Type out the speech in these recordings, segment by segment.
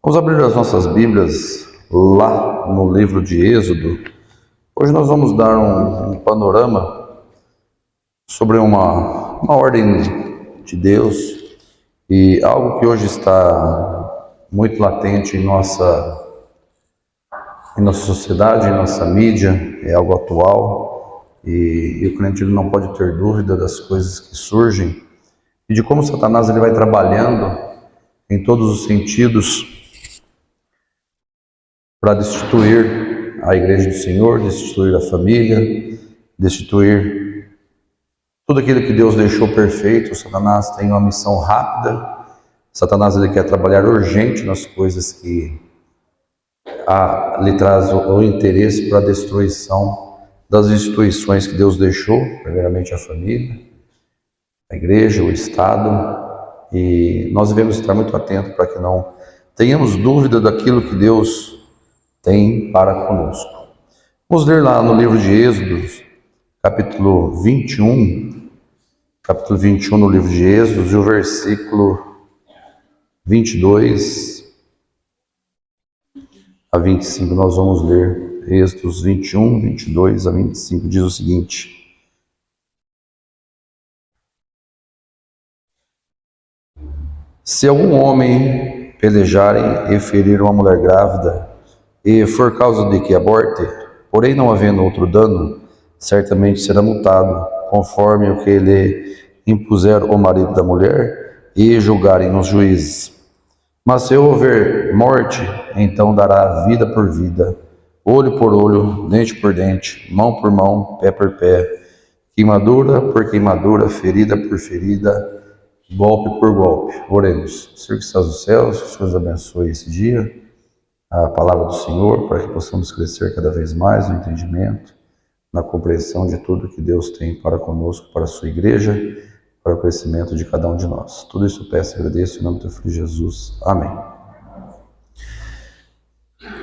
Vamos abrir as nossas Bíblias lá no livro de Êxodo. Hoje nós vamos dar um panorama sobre uma ordem de Deus e algo que hoje está muito latente em nossa sociedade, em nossa mídia, é algo atual e o crente não pode ter dúvida das coisas que surgem e de como Satanás ele vai trabalhando em todos os sentidos para destituir a igreja do Senhor, destituir a família, destituir tudo aquilo que Deus deixou perfeito. Satanás tem uma missão rápida. Satanás ele quer trabalhar urgente nas coisas que lhe traz o interesse para a destruição das instituições que Deus deixou, primeiramente a família, a igreja, o Estado, e nós devemos estar muito atentos para que não tenhamos dúvida daquilo que Deus tem para conosco. Vamos ler lá no livro de Êxodo, capítulo 21 no livro de Êxodo, e o versículo 22 a 25, nós vamos ler Êxodo 21, 22 a 25, diz o seguinte: Se algum homem pelejarem e ferir uma mulher grávida, e for causa de que aborte, porém não havendo outro dano, certamente será multado, conforme o que lhe impuser o marido da mulher, e julgarem os juízes. Mas se houver morte, então dará vida por vida, olho por olho, dente por dente, mão por mão, pé por pé, queimadura por queimadura, ferida por ferida, golpe por golpe. Oremos. Senhor que estás nos céus, que o Senhor nos abençoe esse dia, a palavra do Senhor, para que possamos crescer cada vez mais no entendimento, na compreensão de tudo que Deus tem para conosco, para a sua igreja, para o crescimento de cada um de nós. Tudo isso eu peço e agradeço em nome do teu Filho Jesus. Amém.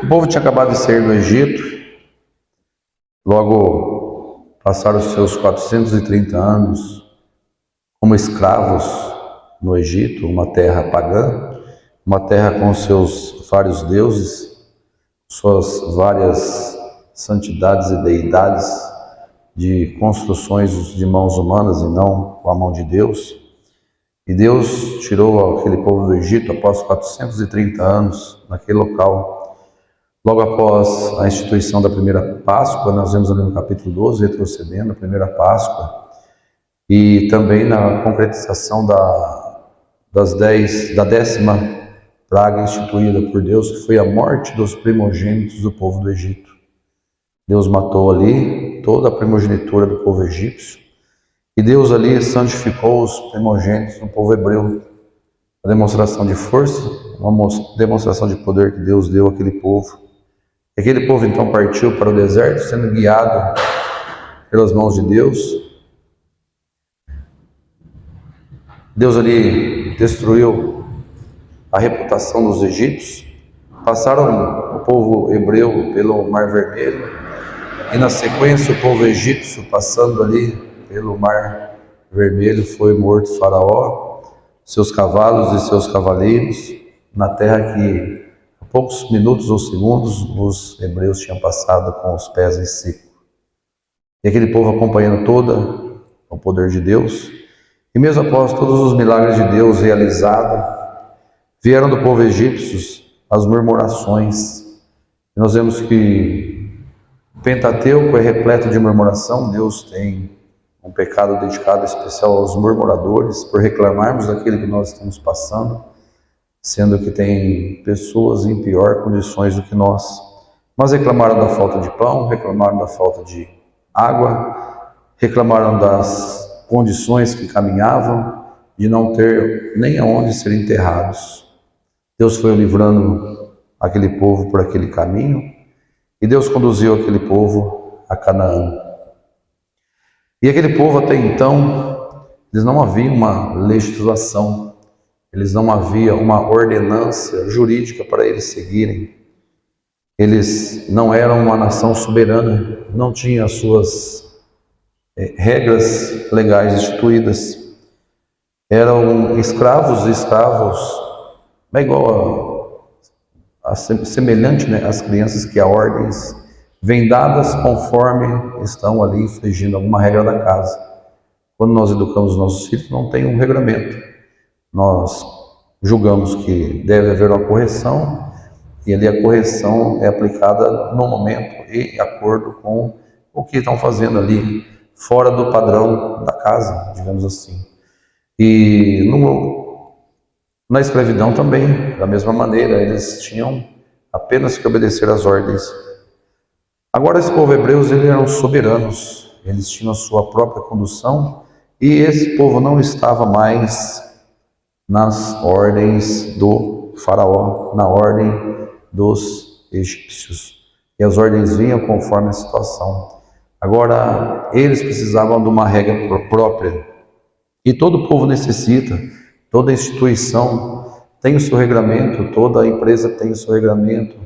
O povo tinha acabado de sair do Egito, logo passaram os seus 430 anos como escravos no Egito, uma terra pagã, uma terra com seus vários deuses, suas várias santidades e deidades de construções de mãos humanas e não com a mão de Deus. E Deus tirou aquele povo do Egito após 430 anos naquele local. Logo após a instituição da primeira Páscoa, nós vemos ali no capítulo 12, retrocedendo a primeira Páscoa, e também na concretização da 10ª praga instituída por Deus, que foi a morte dos primogênitos do povo do Egito. Deus matou ali toda a primogenitura do povo egípcio, e Deus ali santificou os primogênitos do povo hebreu. A demonstração de força, uma demonstração de poder que Deus deu àquele povo. E aquele povo então partiu para o deserto, sendo guiado pelas mãos de Deus. Deus ali destruiu a reputação dos egípcios, passaram o povo hebreu pelo Mar Vermelho, e na sequência o povo egípcio, passando ali pelo Mar Vermelho, foi morto Faraó, seus cavalos e seus cavaleiros, na terra que a poucos minutos ou segundos os hebreus tinham passado com os pés em seco. E aquele povo acompanhando todo o poder de Deus, e mesmo após todos os milagres de Deus realizados, vieram do povo egípcio as murmurações. E nós vemos que o Pentateuco é repleto de murmuração. Deus tem um pecado dedicado especial aos murmuradores, por reclamarmos daquilo que nós estamos passando, sendo que tem pessoas em pior condições do que nós. Mas reclamaram da falta de pão, reclamaram da falta de água, reclamaram das condições que caminhavam, de não ter nem aonde ser enterrados. Deus foi livrando aquele povo por aquele caminho, e Deus conduziu aquele povo a Canaã. E aquele povo até então, eles não havia uma legislação, eles não havia uma ordenança jurídica para eles seguirem. Eles não eram uma nação soberana, não tinham as suas regras legais instituídas. Eram escravos, é igual semelhante, né, às crianças, que há ordens vêm dadas conforme estão ali infringindo alguma regra da casa. Quando nós educamos os nossos filhos, não tem um regramento. Nós julgamos que deve haver uma correção, e ali a correção é aplicada no momento e de acordo com o que estão fazendo ali, fora do padrão da casa, digamos assim. E na escravidão também, da mesma maneira, eles tinham apenas que obedecer às ordens. Agora, esse povo hebreus, eles eram soberanos, eles tinham a sua própria condução, e esse povo não estava mais nas ordens do faraó, na ordem dos egípcios. E as ordens vinham conforme a situação. Agora, eles precisavam de uma regra própria. E todo povo necessita, toda instituição tem o seu regramento, toda empresa tem o seu regramento,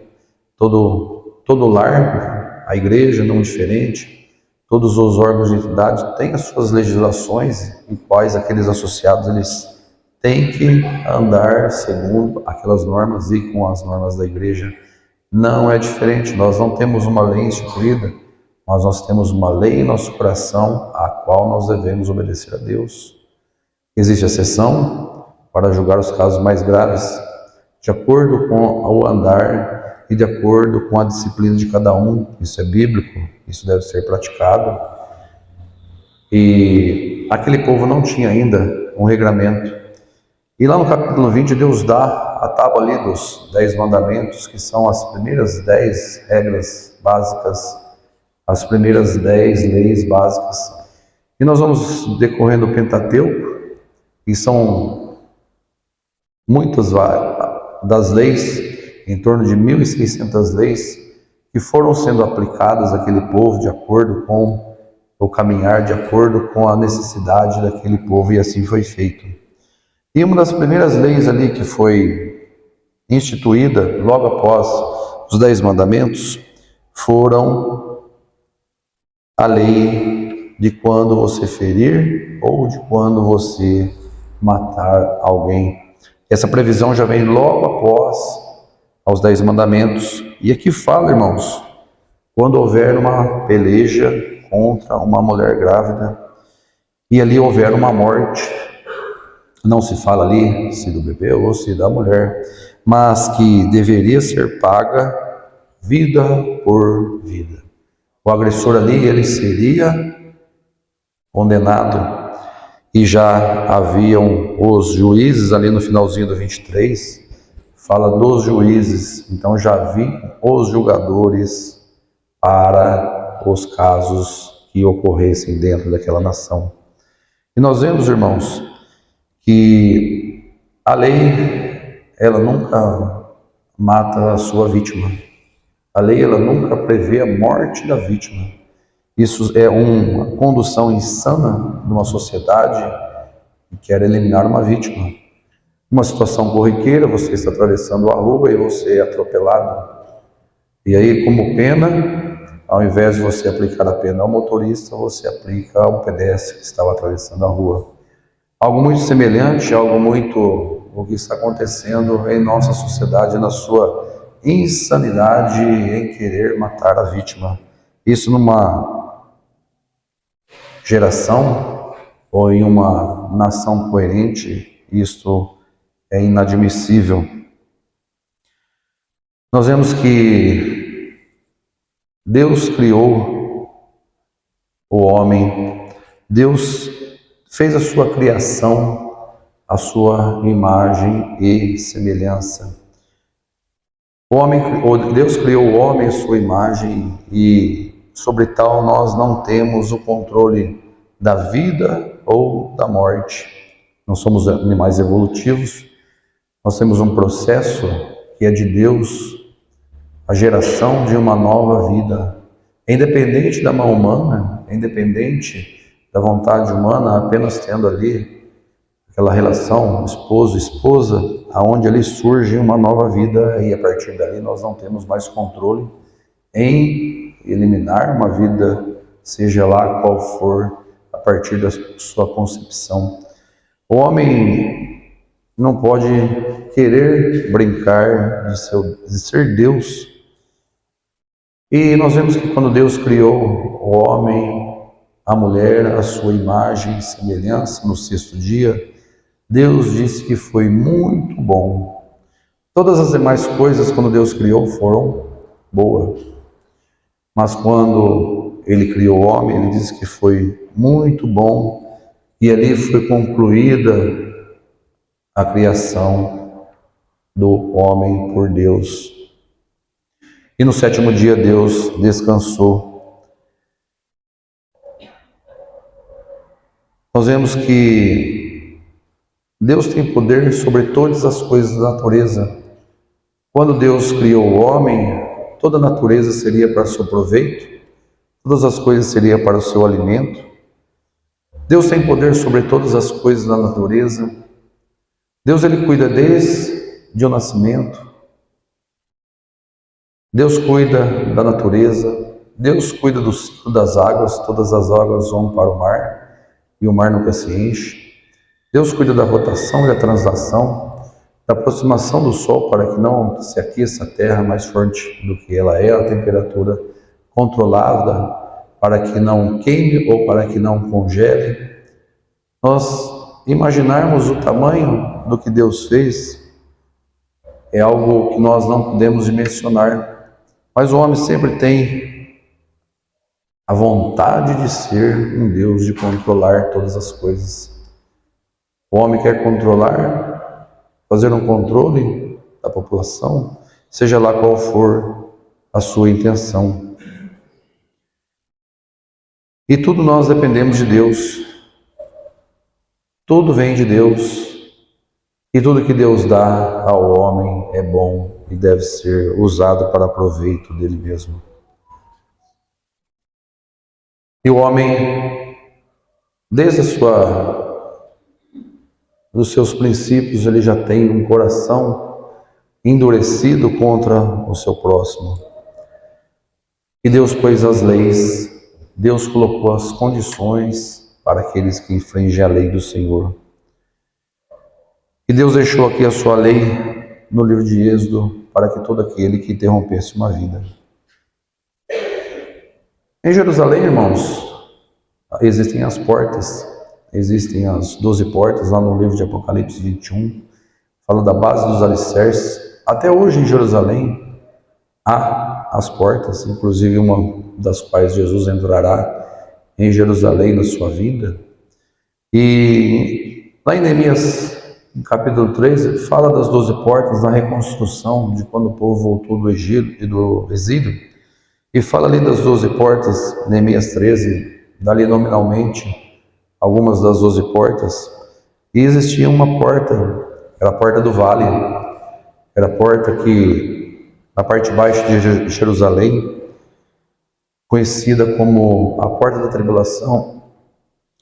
todo lar, a igreja não diferente, todos os órgãos de entidade têm as suas legislações, em quais aqueles associados eles têm que andar segundo aquelas normas e com as normas da igreja. Não é diferente, nós não temos uma lei instituída, mas nós temos uma lei em nosso coração, a qual nós devemos obedecer a Deus. Existe exceção para julgar os casos mais graves, de acordo com o andar e de acordo com a disciplina de cada um. Isso é bíblico, isso deve ser praticado. E aquele povo não tinha ainda um regramento. E lá no capítulo 20, Deus dá a tábua ali dos 10 mandamentos, que são as primeiras 10 regras básicas, as primeiras 10 leis básicas. E nós vamos decorrendo o Pentateuco, e são muitas das leis, em torno de 1.600 leis, que foram sendo aplicadas àquele povo de acordo com o caminhar, de acordo com a necessidade daquele povo, e assim foi feito. E uma das primeiras leis ali que foi instituída logo após os 10 mandamentos foram a lei de quando você ferir ou de quando você matar alguém. Essa previsão já vem logo após aos 10 mandamentos. E aqui fala, irmãos, quando houver uma peleja contra uma mulher grávida e ali houver uma morte, não se fala ali se do bebê ou se da mulher, mas que deveria ser paga vida por vida. O agressor ali, ele seria condenado. E já haviam os juízes, ali no finalzinho do 23, fala dos juízes, então já haviam os julgadores para os casos que ocorressem dentro daquela nação. E nós vemos, irmãos, que a lei, ela nunca mata a sua vítima. A lei, ela nunca prevê a morte da vítima. Isso é uma condução insana de uma sociedade que quer eliminar uma vítima. Uma situação corriqueira, você está atravessando a rua e você é atropelado. E aí, como pena, ao invés de você aplicar a pena ao motorista, você aplica ao pedestre que estava atravessando a rua. Algo muito semelhante, algo muito o que está acontecendo em nossa sociedade, na sua insanidade em querer matar a vítima. Isso numa geração ou em uma nação coerente, isto é inadmissível. Nós vemos que Deus criou o homem, Deus fez a sua criação, a sua imagem e semelhança. Deus criou o homem à sua imagem e sobre tal nós não temos o controle da vida ou da morte. Não somos animais evolutivos, nós temos um processo que é de Deus, a geração de uma nova vida. É independente da mão humana, é independente da vontade humana, apenas tendo ali aquela relação esposo-esposa, aonde ali surge uma nova vida e a partir dali nós não temos mais controle em eliminar uma vida, seja lá qual for, a partir da sua concepção. O homem não pode querer brincar de ser Deus. E nós vemos que quando Deus criou o homem, a mulher, a sua imagem e semelhança no sexto dia, Deus disse que foi muito bom. Todas as demais coisas, quando Deus criou, foram boas. Mas quando Ele criou o homem, Ele disse que foi muito bom. E ali foi concluída a criação do homem por Deus. E no sétimo dia Deus descansou. Nós vemos que Deus tem poder sobre todas as coisas da natureza. Quando Deus criou o homem, toda a natureza seria para seu proveito, todas as coisas seriam para o seu alimento. Deus tem poder sobre todas as coisas da natureza. Deus ele cuida desde o nascimento. Deus cuida da natureza, Deus cuida do ciclo das águas, todas as águas vão para o mar e o mar nunca se enche. Deus cuida da rotação e da translação, da aproximação do sol para que não se aqueça a terra mais forte do que ela é, a temperatura controlada para que não queime ou para que não congele. Nós imaginarmos o tamanho do que Deus fez é algo que nós não podemos dimensionar. Mas o homem sempre tem a vontade de ser um Deus, de controlar todas as coisas. O homem quer controlar, fazer um controle da população, seja lá qual for a sua intenção. E tudo nós dependemos de Deus. Tudo vem de Deus. E tudo que Deus dá ao homem é bom e deve ser usado para proveito dele mesmo. E o homem, desde dos seus princípios, ele já tem um coração endurecido contra o seu próximo. E Deus pôs as leis, Deus colocou as condições para aqueles que infringem a lei do Senhor. E Deus deixou aqui a sua lei no livro de Êxodo para que todo aquele que interrompesse uma vida. Em Jerusalém, irmãos, existem as portas, existem as 12 portas, lá no livro de Apocalipse 21, fala da base dos alicerces. Até hoje em Jerusalém há as portas, inclusive uma das quais Jesus entrará em Jerusalém na sua vinda. E lá em Neemias, no capítulo 3, fala das 12 portas, na reconstrução de quando o povo voltou do Egito e do exílio. E fala ali das 12 portas, Neemias 13, dali nominalmente algumas das 12 portas. E existia uma porta, era a porta do vale, era a porta que, na parte baixa de Jerusalém, conhecida como a porta da tribulação,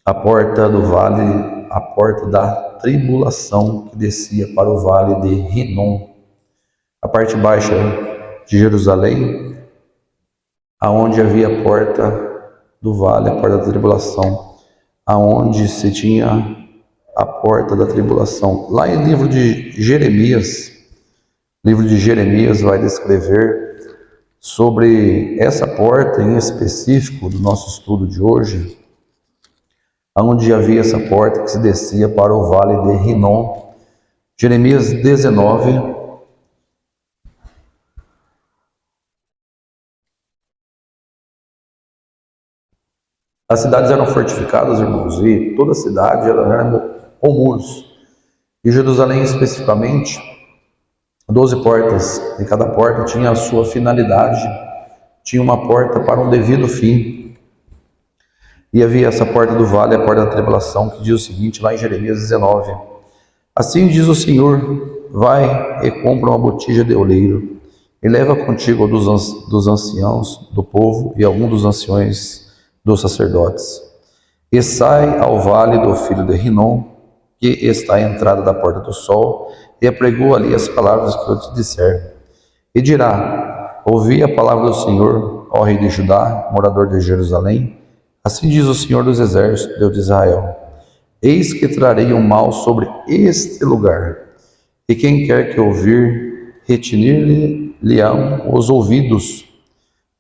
a porta do vale, a porta da tribulação que descia para o vale de Rinom. A parte baixa de Jerusalém, aonde havia a porta do vale, a porta da tribulação, aonde se tinha a porta da tribulação. Lá em livro de Jeremias vai descrever sobre essa porta em específico do nosso estudo de hoje, onde havia essa porta que se descia para o vale de Rinom. Jeremias 19. As cidades eram fortificadas, irmãos, e toda a cidade era com muros. E Jerusalém especificamente, 12 portas, e cada porta tinha a sua finalidade, tinha uma porta para um devido fim. E havia essa porta do vale, a porta da tribulação, que diz o seguinte, lá em Jeremias 19. Assim diz o Senhor, vai e compra uma botija de oleiro, e leva contigo dos anciãos do povo e algum dos anciões dos sacerdotes. E sai ao vale do filho de Rinom, que está à entrada da porta do sol, e apregou ali as palavras que eu te disser. E dirá, ouvi a palavra do Senhor, ó rei de Judá, morador de Jerusalém. Assim diz o Senhor dos Exércitos, Deus de Israel. Eis que trarei um mal sobre este lugar, e quem quer que ouvir, retinir-lhe-ão os ouvidos,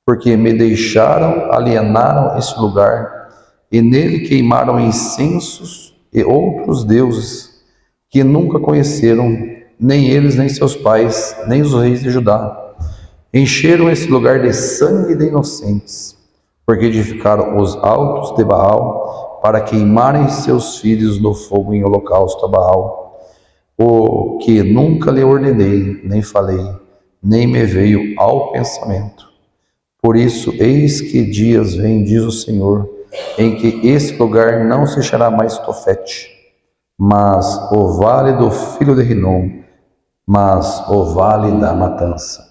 porque me deixaram, alienaram este lugar, e nele queimaram incensos e outros deuses, que nunca conheceram, nem eles, nem seus pais, nem os reis de Judá. Encheram esse lugar de sangue de inocentes, porque edificaram os altos de Baal, para queimarem seus filhos no fogo em holocausto a Baal, o que nunca lhe ordenei, nem falei, nem me veio ao pensamento. Por isso, eis que dias vêm, diz o Senhor, em que esse lugar não se chamará mais Tofete, mas o vale do filho de Rinom, mas o vale da matança.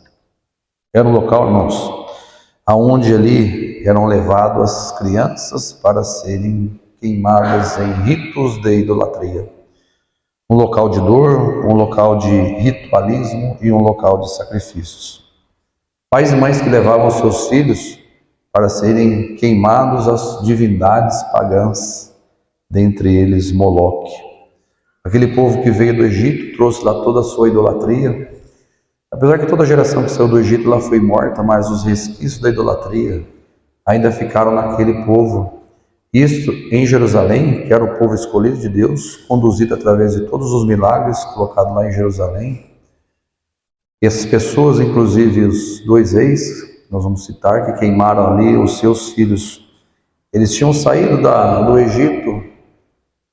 Era um local, irmãos, aonde ali eram levadas as crianças para serem queimadas em ritos de idolatria. Um local de dor, um local de ritualismo e um local de sacrifícios. Pais e mães que levavam seus filhos para serem queimados às divindades pagãs, dentre eles Moloque. Aquele povo que veio do Egito trouxe lá toda a sua idolatria. Apesar que toda a geração que saiu do Egito lá foi morta, mas os resquícios da idolatria ainda ficaram naquele povo. Isso em Jerusalém, que era o povo escolhido de Deus, conduzido através de todos os milagres colocados lá em Jerusalém. Essas pessoas, inclusive os 2 reis, nós vamos citar, que queimaram ali os seus filhos. Eles tinham saído do Egito,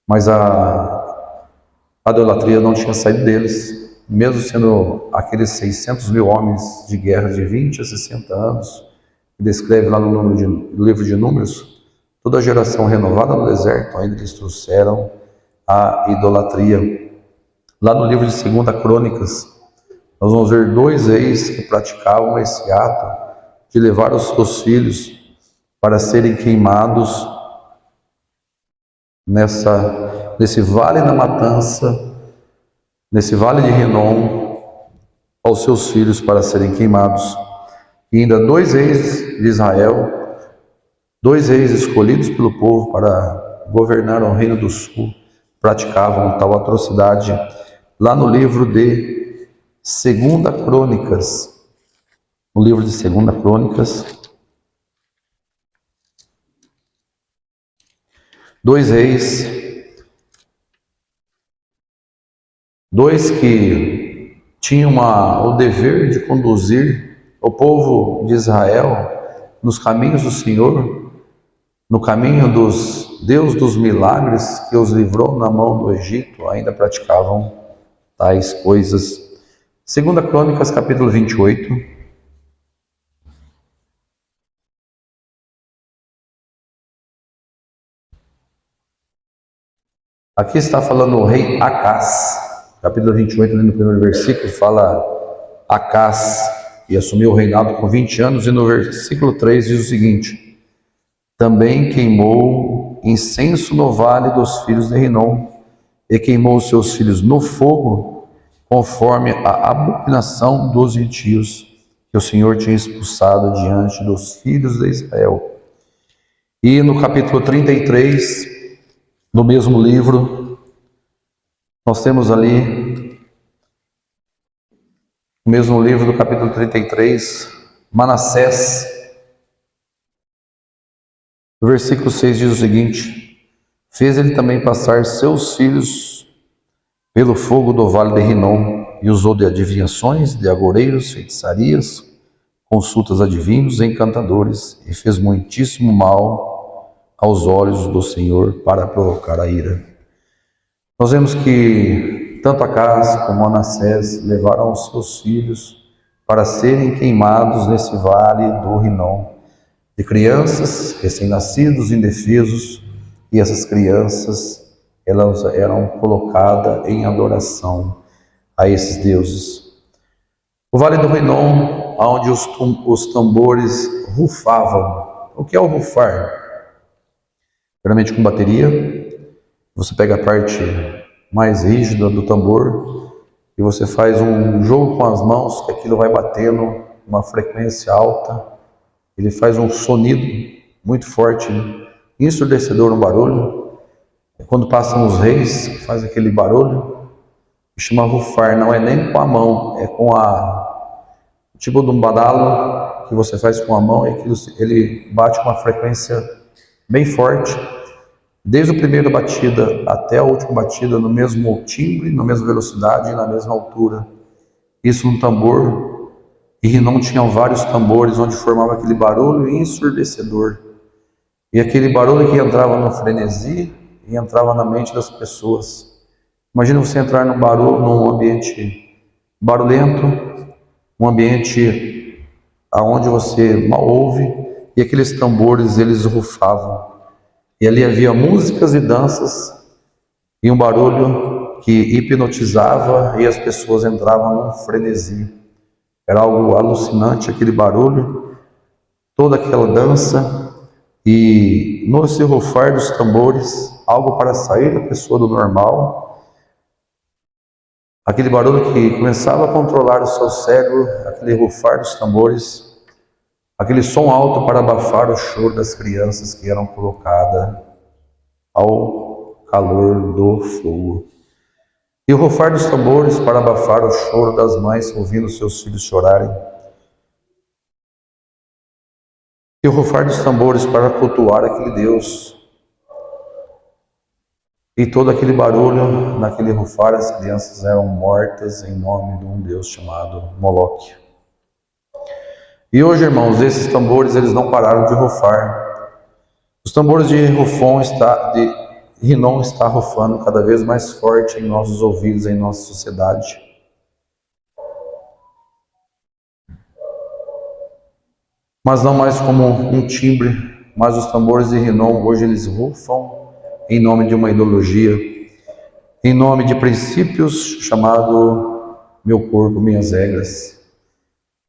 mas a idolatria não tinha saído deles. Mesmo sendo aqueles 600 mil homens de guerra de 20 a 60 anos, que descreve lá no livro de Números, toda a geração renovada no deserto, ainda eles trouxeram a idolatria. Lá no livro de 2 Crônicas, nós vamos ver 2 reis que praticavam esse ato de levar os seus filhos para serem queimados nesse vale da matança, nesse vale de Rinom, aos seus filhos para serem queimados. E ainda 2 reis de Israel, 2 reis escolhidos pelo povo para governar o reino do sul, praticavam tal atrocidade lá no livro de 2 Crônicas. No livro de 2 Crônicas, 2 reis, 2 que tinham o dever de conduzir o povo de Israel nos caminhos do Senhor, no caminho dos Deus dos milagres que os livrou na mão do Egito, ainda praticavam tais coisas. 2 Crônicas, capítulo 28. Aqui está falando o rei Acás. Capítulo 28, no primeiro versículo, fala Acás, que assumiu o reinado com 20 anos, e no versículo 3 diz o seguinte: também queimou incenso no vale dos filhos de Rinom, e queimou os seus filhos no fogo, conforme a abominação dos gentios, que o Senhor tinha expulsado diante dos filhos de Israel. E no capítulo 33, no mesmo livro, nós temos ali, no mesmo livro do capítulo 33, Manassés, no versículo 6 diz o seguinte: fez ele também passar seus filhos pelo fogo do vale de Rinom, e usou de adivinhações, de agoreiros, feitiçarias, consultas a adivinhos e encantadores, e fez muitíssimo mal aos olhos do Senhor para provocar a ira. Nós vemos que tanto Acás como Manassés levaram os seus filhos para serem queimados nesse vale do Rinom, de crianças recém-nascidos, indefesos, e essas crianças elas eram colocadas em adoração a esses deuses. O vale do Rinom, onde os tambores rufavam. O que é o rufar? Geralmente com bateria. Você pega a parte mais rígida do tambor e você faz um jogo com as mãos, que aquilo vai batendo uma frequência alta. Ele faz um sonido muito forte, ensurdecedor no barulho. Quando passam os reis, que faz aquele barulho, que chama rufar, não é nem com a mão, é com tipo de um badalo que você faz com a mão e aquilo, ele bate com uma frequência bem forte, desde a primeira batida até a última batida, no mesmo timbre, na mesma velocidade e na mesma altura. Isso no tambor, e não tinham vários tambores onde formava aquele barulho ensurdecedor. E aquele barulho que entrava no frenesi e entrava na mente das pessoas. Imagina você entrar num ambiente barulhento, um ambiente aonde você mal ouve, e aqueles tambores eles rufavam. E ali havia músicas e danças e um barulho que hipnotizava e as pessoas entravam num frenesi. Era algo alucinante aquele barulho, toda aquela dança e no se rufar dos tambores, algo para sair da pessoa do normal, aquele barulho que começava a controlar o seu cérebro, aquele rufar dos tambores, aquele som alto para abafar o choro das crianças que eram colocadas ao calor do fogo. E o rufar dos tambores para abafar o choro das mães ouvindo seus filhos chorarem. E o rufar dos tambores para cultuar aquele Deus. E todo aquele barulho, naquele rufar, as crianças eram mortas em nome de um Deus chamado Moloque. E hoje, irmãos, esses tambores, eles não pararam de rufar. Os tambores de Rinom está rufando cada vez mais forte em nossos ouvidos, em nossa sociedade. Mas não mais como um timbre, mas os tambores de Rinom, hoje eles rufam em nome de uma ideologia, em nome de princípios chamado meu corpo, minhas regras.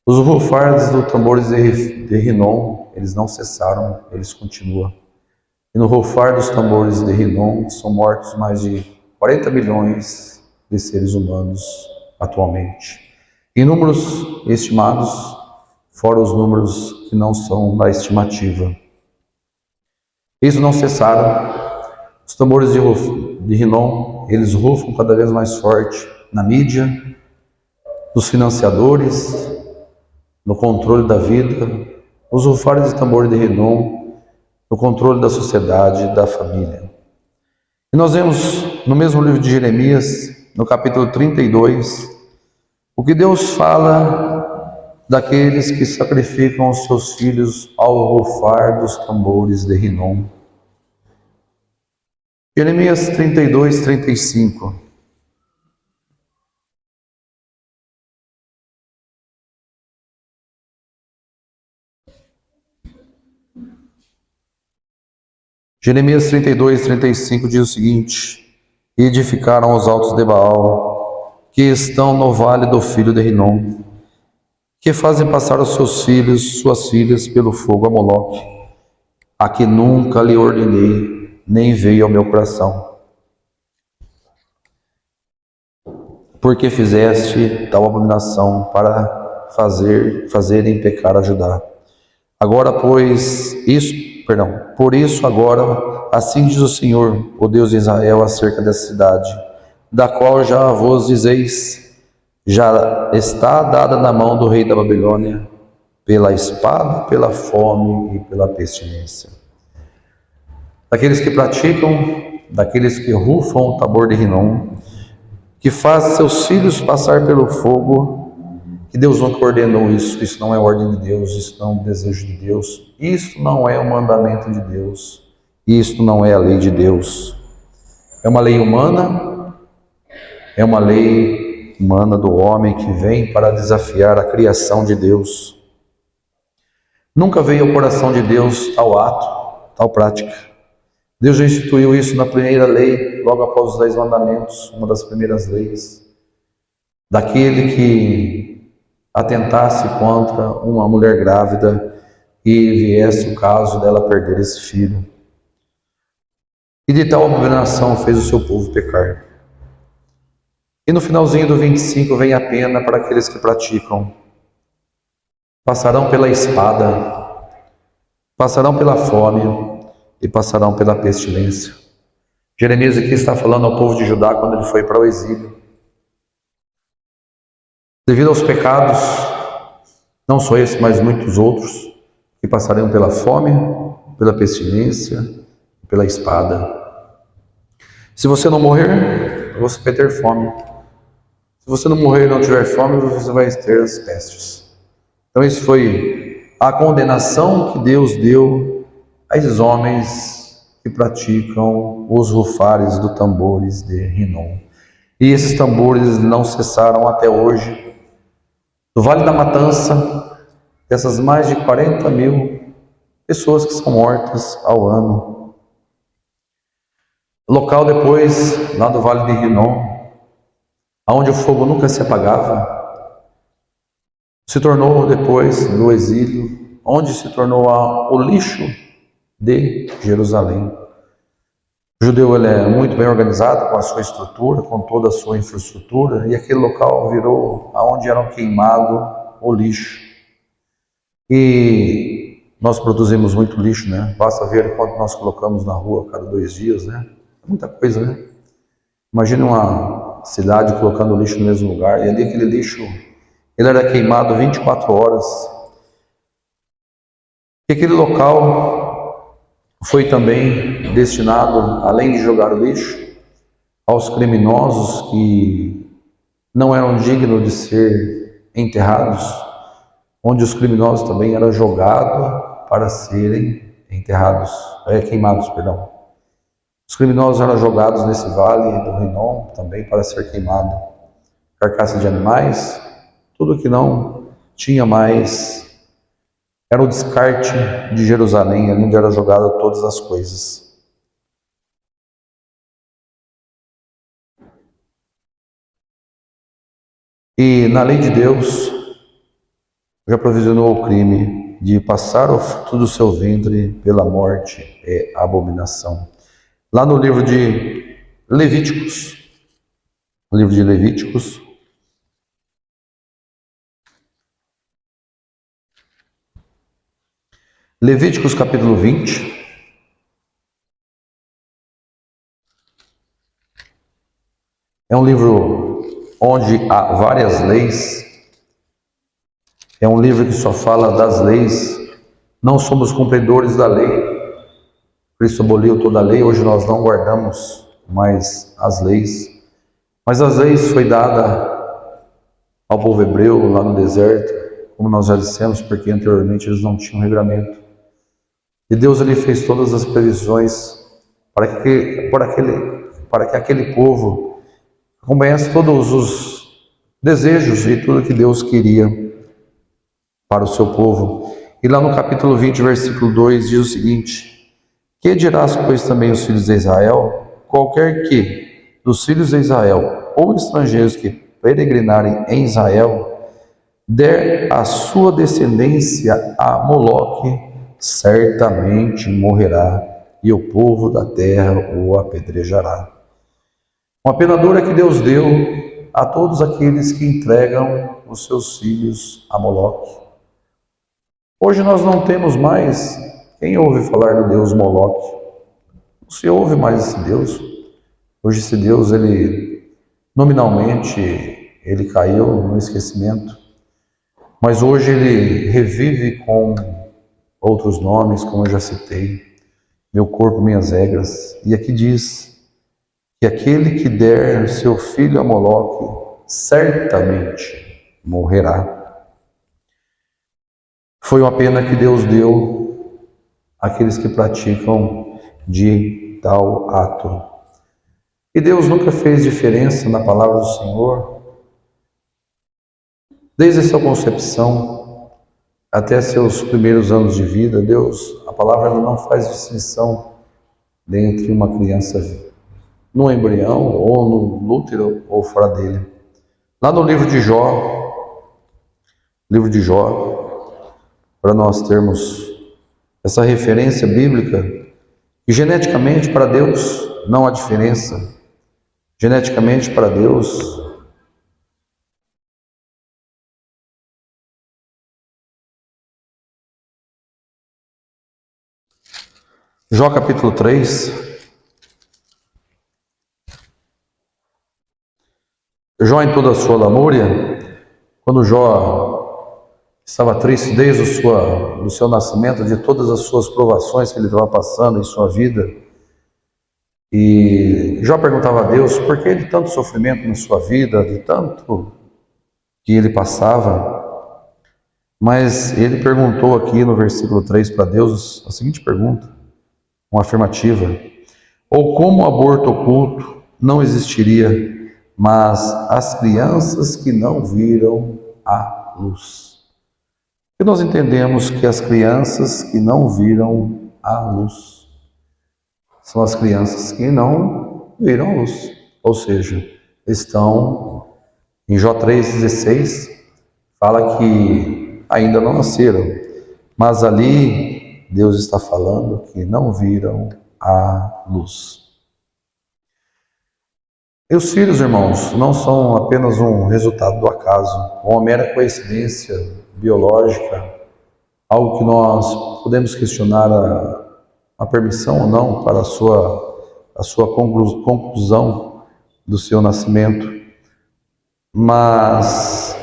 Os rufares dos tambores de Rinom, eles não cessaram, eles continuam. E no rufar dos tambores de Rinom são mortos mais de 40 milhões de seres humanos atualmente. Em números estimados, fora os números que não são da estimativa. Eles não cessaram. Os tambores de Rinom, eles rufam cada vez mais forte na mídia, nos financiadores, no controle da vida, os rufares de tambor de Rinom, no controle da sociedade, da família. E nós vemos no mesmo livro de Jeremias, no capítulo 32, o que Deus fala daqueles que sacrificam os seus filhos ao rufar dos tambores de Rinom. Jeremias 32, 35. Jeremias 32, 35 diz o seguinte: E edificaram os altos de Baal, que estão no vale do filho de Rinom, que fazem passar os seus filhos, suas filhas, pelo fogo a Moloque, a que nunca lhe ordenei, nem veio ao meu coração. Porque fizeste tal abominação para fazerem pecar a Judá. Agora, por isso agora, assim diz o Senhor, o Deus de Israel, acerca dessa cidade, da qual já vos dizeis, já está dada na mão do rei da Babilônia, pela espada, pela fome e pela pestilência. Daqueles que praticam, daqueles que rufam o tambor de Rinom, que faz seus filhos passar pelo fogo, que Deus nunca ordenou isso, isso não é ordem de Deus, isso não é um desejo de Deus, isso não é um mandamento de Deus, isso não é a lei de Deus. É uma lei humana, é uma lei humana do homem que vem para desafiar a criação de Deus. Nunca veio ao coração de Deus tal ato, tal prática. Deus já instituiu isso na primeira lei, logo após os 10 mandamentos, uma das primeiras leis. Daquele que atentasse contra uma mulher grávida e viesse o caso dela perder esse filho. E de tal abominação fez o seu povo pecar. E no finalzinho do 25 vem a pena para aqueles que praticam. Passarão pela espada, passarão pela fome e passarão pela pestilência. Jeremias aqui está falando ao povo de Judá quando ele foi para o exílio. Devido aos pecados, não só esse, mas muitos outros, que passariam pela fome, pela pestilência, pela espada. Se você não morrer, você vai ter fome. Se você não morrer e não tiver fome, você vai ter as pestes. Então isso foi a condenação que Deus deu a esses homens que praticam os rufares dos tambores de Rinom. E esses tambores não cessaram até hoje. No Vale da Matança, dessas mais de 40.000 pessoas que são mortas ao ano. Local depois, lá do Vale de Rinom, onde o fogo nunca se apagava, se tornou depois do exílio, onde se tornou o lixo de Jerusalém. O judeu ele é muito bem organizado com a sua estrutura, com toda a sua infraestrutura, e aquele local virou aonde era queimado o lixo. E nós produzimos muito lixo, né? Basta ver quanto nós colocamos na rua a cada 2 dias, né? Muita coisa, né? Imagina uma cidade colocando lixo no mesmo lugar, e ali aquele lixo, ele era queimado 24 horas. E aquele local foi também destinado, além de jogar lixo, aos criminosos que não eram dignos de ser enterrados, onde os criminosos também eram jogados para serem queimados, perdão. Os criminosos eram jogados nesse vale do Rinom também para ser queimado. Carcaça de animais, tudo que não tinha mais, era o descarte de Jerusalém, onde eram jogadas todas as coisas. E na lei de Deus, já provisionou o crime de passar o fruto do seu ventre pela morte é abominação. Lá no livro de Levíticos, Levíticos capítulo 20, é um livro onde há várias leis, é um livro que só fala das leis, não somos cumpridores da lei, Cristo aboliu toda a lei, hoje nós não guardamos mais as leis, mas as leis foi dada ao povo hebreu lá no deserto, como nós já dissemos, porque anteriormente eles não tinham regramento. E Deus ele fez todas as previsões para que aquele povo acompanhasse todos os desejos e tudo que Deus queria para o seu povo. E lá no capítulo 20, versículo 2, diz o seguinte: que dirás, pois, também os filhos de Israel? Qualquer que dos filhos de Israel ou estrangeiros que peregrinarem em Israel der a sua descendência a Moloque, certamente morrerá, e o povo da terra o apedrejará. Uma pena dura que Deus deu a todos aqueles que entregam os seus filhos a Moloque. Hoje nós não temos mais quem ouve falar do Deus Moloque. Não se ouve mais esse Deus. Hoje esse Deus, ele nominalmente, ele caiu no esquecimento. Mas hoje ele revive com outros nomes, como eu já citei. Meu corpo, minhas regras. E aqui diz que aquele que der seu filho a Moloque, certamente morrerá. Foi uma pena que Deus deu àqueles que praticam de tal ato. E Deus nunca fez diferença na palavra do Senhor. Desde a sua concepção até seus primeiros anos de vida, Deus, a palavra não faz distinção entre uma criança no embrião ou no útero ou fora dele. Lá no livro de Jó, para nós termos essa referência bíblica, que geneticamente para Deus não há diferença. Geneticamente para Deus, Jó capítulo 3, Jó, em toda a sua lamúria, quando Jó estava triste desde do seu nascimento, de todas as suas provações que ele estava passando em sua vida, e Jó perguntava a Deus por que de tanto sofrimento na sua vida, de tanto que ele passava. Mas ele perguntou aqui no versículo 3 para Deus a seguinte pergunta, uma afirmativa: ou como o aborto oculto não existiria, mas as crianças que não viram a luz. E nós entendemos que as crianças que não viram a luz são as crianças que não viram a luz, ou seja, estão em Jó 3,16, fala que ainda não nasceram, mas ali Deus está falando que não viram a luz. E os filhos, irmãos, não são apenas um resultado do acaso, uma mera coincidência biológica, algo que nós podemos questionar a permissão ou não para a sua conclusão do seu nascimento. Mas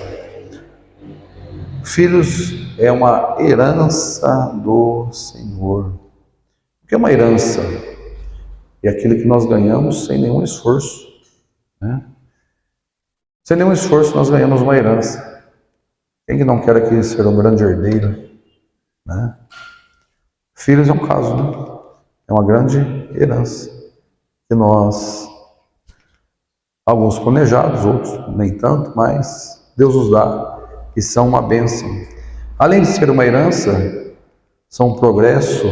filhos é uma herança do Senhor. O que é uma herança? É aquilo que nós ganhamos sem nenhum esforço, né? Sem nenhum esforço nós ganhamos uma herança. Quem que não quer aqui ser um grande herdeiro, né? Filhos é um caso, né? É uma grande herança que nós, alguns planejados, outros nem tanto, mas Deus nos dá e são uma bênção. Além de ser uma herança, são um progresso,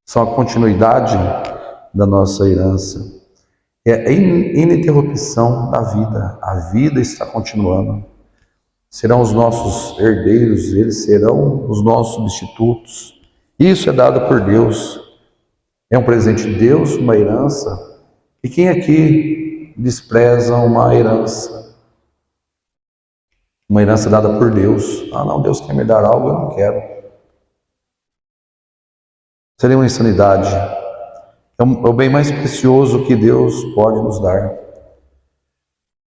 são a continuidade da nossa herança. É a ininterrupção da vida. A vida está continuando. Serão os nossos herdeiros, eles serão os nossos substitutos. Isso é dado por Deus. É um presente de Deus, uma herança. E quem aqui despreza uma herança? Uma herança dada por Deus. Ah, não, Deus quer me dar algo, eu não quero. Seria uma insanidade. É o bem mais precioso que Deus pode nos dar.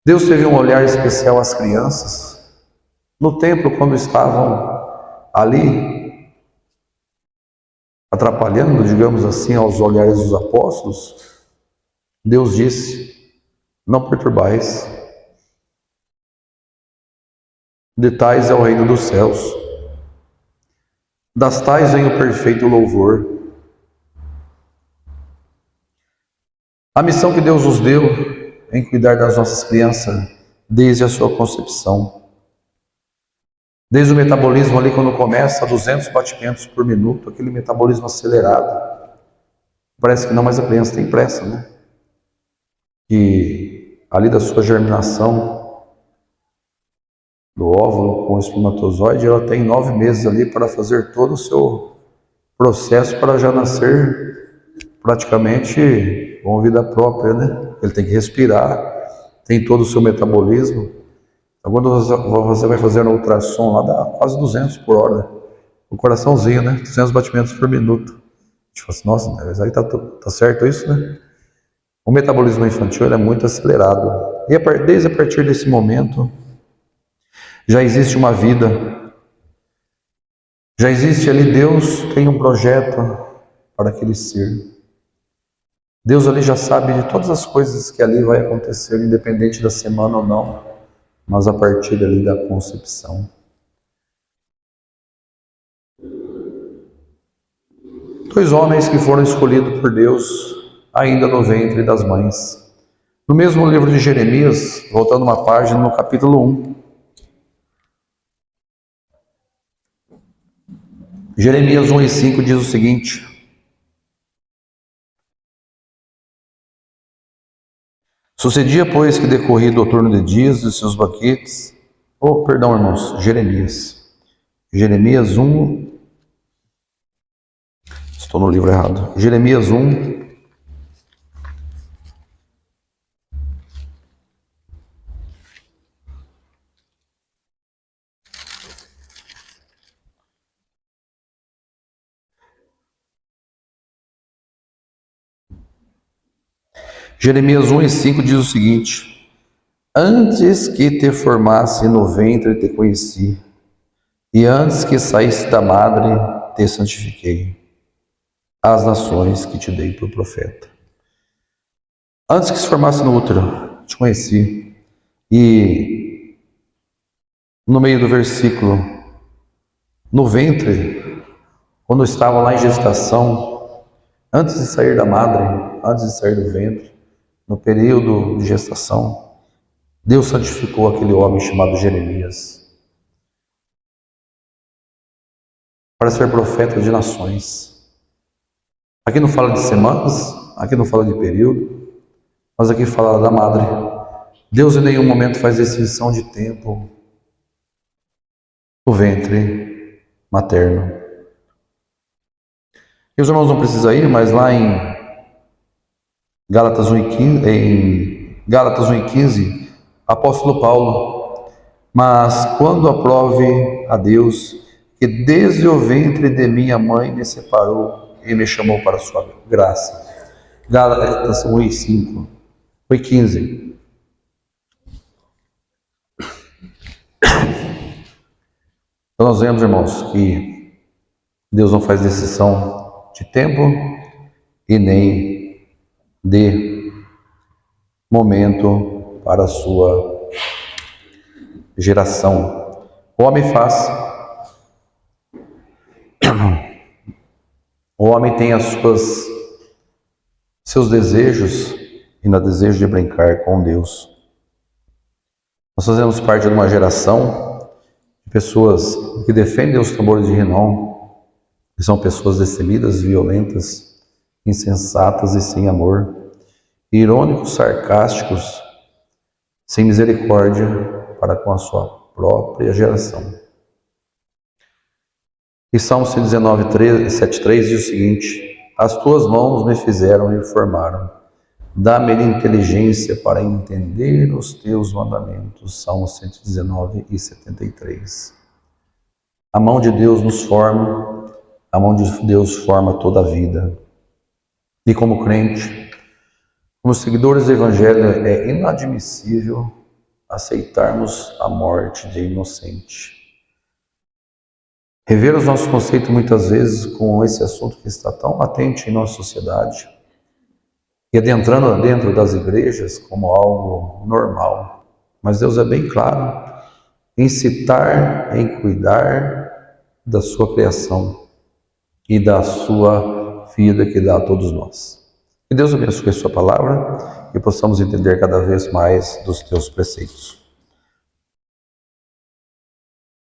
Deus teve um olhar especial às crianças. No templo, quando estavam ali, atrapalhando, digamos assim, aos olhares dos apóstolos, Deus disse: não perturbais, de tais é o reino dos céus, das tais vem o perfeito louvor. A missão que Deus nos deu em cuidar das nossas crianças desde a sua concepção. Desde o metabolismo ali, quando começa a 200 batimentos por minuto, aquele metabolismo acelerado. Parece que não, mas a criança tem pressa, né? E ali da sua germinação, do óvulo com o espermatozoide, ela tem 9 meses ali para fazer todo o seu processo para já nascer praticamente com vida própria, né? Ele tem que respirar, tem todo o seu metabolismo. Então, quando você vai fazer um ultrassom lá, dá quase 200 por hora. O coraçãozinho, né? 200 batimentos por minuto. A gente fala assim, nossa, mas aí tá certo isso, né? O metabolismo infantil é muito acelerado. E desde a partir desse momento, já existe uma vida. Já existe ali, Deus tem um projeto para aquele ser. Deus ali já sabe de todas as coisas que ali vai acontecer, independente da semana ou não, mas a partir ali da concepção. Dois homens que foram escolhidos por Deus ainda no ventre das mães. No mesmo livro de Jeremias, voltando uma página no capítulo 1, Jeremias 1:5 diz o seguinte: sucedia, pois, que decorrido o turno de dias de seus banquetes, perdão, irmãos, Jeremias 1, estou no livro errado, Jeremias 1, Jeremias 1:5 diz o seguinte: Antes que te formasse no ventre te conheci, e antes que saísse da madre te santifiquei. As nações que te dei por profeta. Antes que se formasse no útero, te conheci. E no meio do versículo, no ventre, quando eu estava lá em gestação, antes de sair da madre, antes de sair do ventre, no período de gestação, Deus santificou aquele homem chamado Jeremias para ser profeta de nações. Aqui não fala de semanas, aqui não fala de período, mas aqui fala da madre. Deus em nenhum momento faz distinção de tempo no ventre materno. E os irmãos não precisam ir, mas lá em Gálatas 1,15, apóstolo Paulo: mas quando aprove a Deus, que desde o ventre de minha mãe me separou e me chamou para a sua graça. Gálatas 1,5, 1,15. Então nós vemos, irmãos, que Deus não faz distinção de tempo e nem de momento para a sua geração. O homem faz. O homem tem seus desejos e no desejo de brincar com Deus. Nós fazemos parte de uma geração de pessoas que defendem os tambores de renão, que são pessoas destemidas, violentas, insensatas e sem amor, irônicos, sarcásticos, sem misericórdia para com a sua própria geração. E Salmo 119:7,3 diz o seguinte: as tuas mãos me fizeram e me formaram, dá-me inteligência para entender os teus mandamentos. Salmo 119:73. A mão de Deus nos forma, a mão de Deus forma toda a vida. E como crente, como seguidores do Evangelho, é inadmissível aceitarmos a morte de inocente. Rever os nossos conceitos muitas vezes com esse assunto que está tão latente em nossa sociedade e adentrando dentro das igrejas como algo normal. Mas Deus é bem claro em citar, em cuidar da sua criação e da sua vida que dá a todos nós. Que Deus abençoe a sua palavra e possamos entender cada vez mais dos teus preceitos.